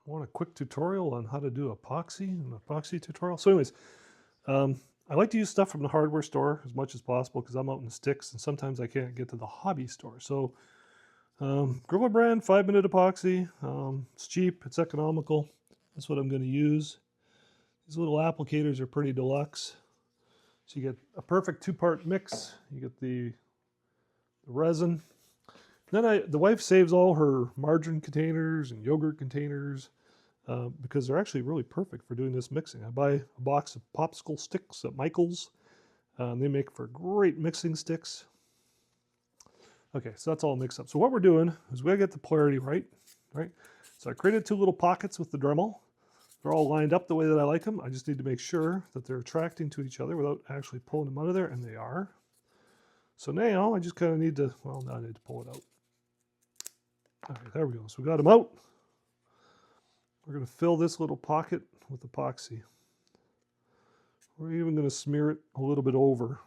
want a quick tutorial on how to do epoxy, an epoxy tutorial. So anyways, I like to use stuff from the hardware store as much as possible because I'm out in the sticks and sometimes I can't get to the hobby store. So Gorilla brand 5-minute epoxy. It's cheap, it's economical. That's what I'm going to use. These little applicators are pretty deluxe. So you get a perfect 2-part mix. You get the resin. Then the wife saves all her margarine containers and yogurt containers because they're actually really perfect for doing this mixing. I buy a box of popsicle sticks at Michael's. They make for great mixing sticks. Okay, so that's all mixed up. So what we're doing is we gotta get the polarity right? So I created 2 little pockets with the Dremel. They're all lined up the way that I like them. I just need to make sure that they're attracting to each other without actually pulling them out of there, and they are. So now I just kind of need to, well, now I need to pull it out. All right, there we go. So we got them out. We're going to fill this little pocket with epoxy. We're even going to smear it a little bit over.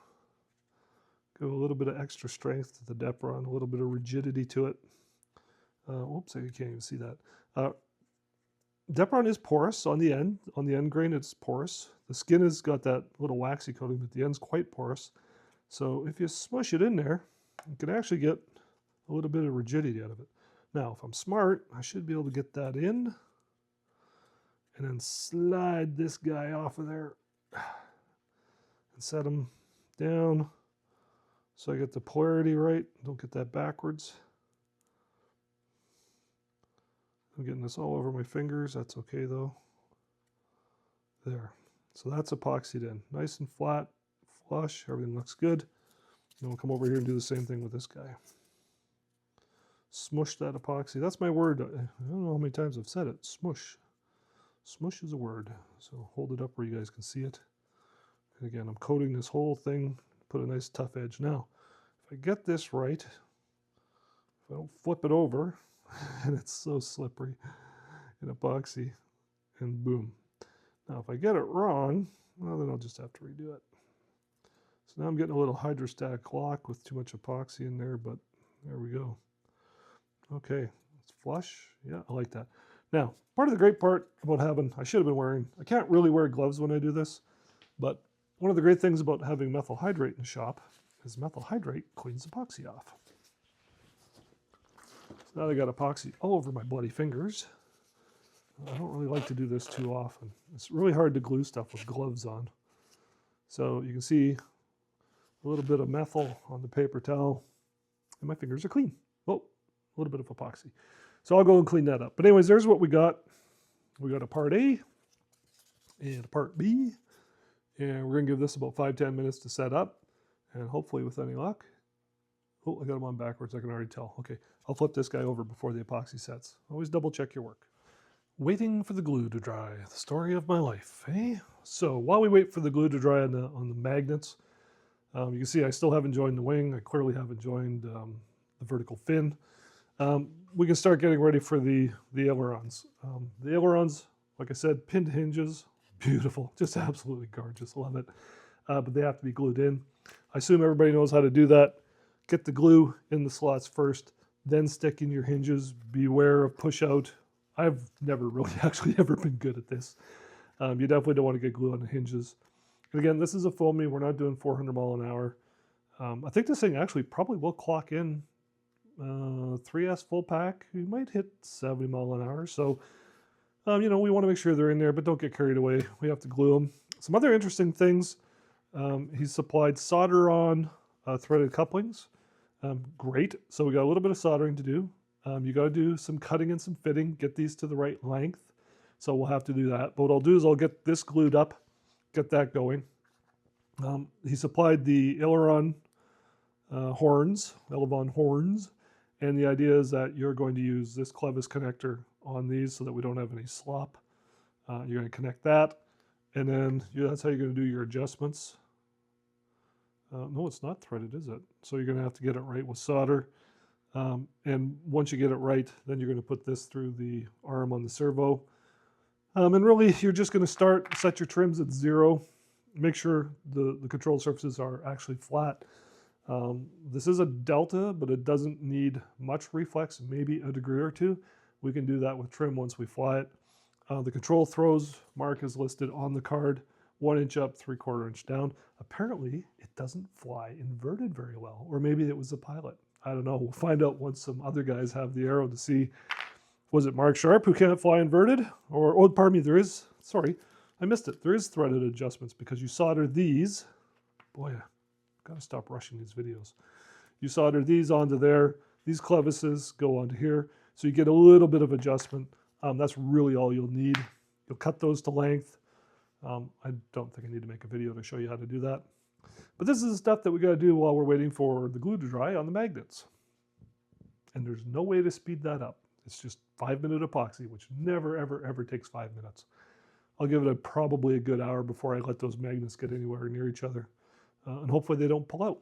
Give a little bit of extra strength to the Depron, a little bit of rigidity to it. Oops, you can't even see that. Depron is porous on the end grain it's porous. The skin has got that little waxy coating, but the end's quite porous. So if you smush it in there, you can actually get a little bit of rigidity out of it. Now, if I'm smart, I should be able to get that in and then slide this guy off of there and set him down so I get the polarity right. Don't get that backwards. I'm getting this all over my fingers. That's okay though. There. So that's epoxied in. Nice and flat, flush. Everything looks good. Then we'll come over here and do the same thing with this guy. Smush that epoxy. That's my word. I don't know how many times I've said it. Smush. Smush is a word. So hold it up where you guys can see it. And again, I'm coating this whole thing. Put a nice tough edge. Now, if I get this right, if I don't flip it over, and it's so slippery in epoxy, and boom. Now, if I get it wrong, well, then I'll just have to redo it. So now I'm getting a little hydrostatic lock with too much epoxy in there, but there we go. Okay, it's flush. Yeah, I like that. Now, part of the great part about having, I should have been wearing, I can't really wear gloves when I do this, but one of the great things about having methyl hydrate in the shop is methyl hydrate cleans epoxy off. So now I got epoxy all over my bloody fingers. I don't really like to do this too often. It's really hard to glue stuff with gloves on. So you can see a little bit of methyl on the paper towel, and my fingers are clean. Oh, a little bit of epoxy. So I'll go and clean that up. But anyways, there's what we got. We got a part A and a part B. And we're going to give this about 5-10 minutes to set up. And hopefully with any luck. Oh, I got them on backwards. I can already tell. Okay, I'll flip this guy over before the epoxy sets. Always double check your work. Waiting for the glue to dry. The story of my life, eh? So while we wait for the glue to dry on the magnets, you can see I still haven't joined the wing. I clearly haven't joined the vertical fin. We can start getting ready for the ailerons. The ailerons, like I said, pinned hinges, beautiful, just absolutely gorgeous, love it. But they have to be glued in. I assume everybody knows how to do that. Get the glue in the slots first, then stick in your hinges. Beware of push out. I've never really actually ever been good at this. You definitely don't want to get glue on the hinges. And again, this is a foamy. We're not doing 400 mile an hour. I think this thing actually probably will clock in 3S full pack. You might hit 70 mile an hour. So, you know, we want to make sure they're in there, but don't get carried away. We have to glue them. Some other interesting things. He's supplied solder on threaded couplings. Great. So we got a little bit of soldering to do. You got to do some cutting and some fitting, get these to the right length. So we'll have to do that. But what I'll do is I'll get this glued up, get that going. He supplied the aileron horns, Elevon horns. And the idea is that you're going to use this clevis connector on these so that we don't have any slop. You're going to connect that. And then that's how you're going to do your adjustments. No, it's not threaded, is it? So you're going to have to get it right with solder. And once you get it right, then you're going to put this through the arm on the servo. And really, you're just going to set your trims at 0. Make sure the control surfaces are actually flat. This is a Delta, but it doesn't need much reflex, maybe a degree or two. We can do that with trim once we fly it. The control throws mark is listed on the card, 1 inch up, 3/4 inch down. Apparently, it doesn't fly inverted very well, or maybe it was the pilot. I don't know. We'll find out once some other guys have the Arrow to see, was it Mark Sharp who can't fly inverted? Or, oh, pardon me, there is, sorry, I missed it. There is threaded adjustments because you solder these. Boy, I gotta stop rushing these videos. You solder these onto there. These clevises go onto here. So you get a little bit of adjustment. That's really all you'll need. You'll cut those to length. I don't think I need to make a video to show you how to do that. But this is the stuff that we got to do while we're waiting for the glue to dry on the magnets. And there's no way to speed that up. It's just 5-minute epoxy, which never, ever, ever takes 5 minutes. I'll give it probably a good hour before I let those magnets get anywhere near each other. And hopefully they don't pull out.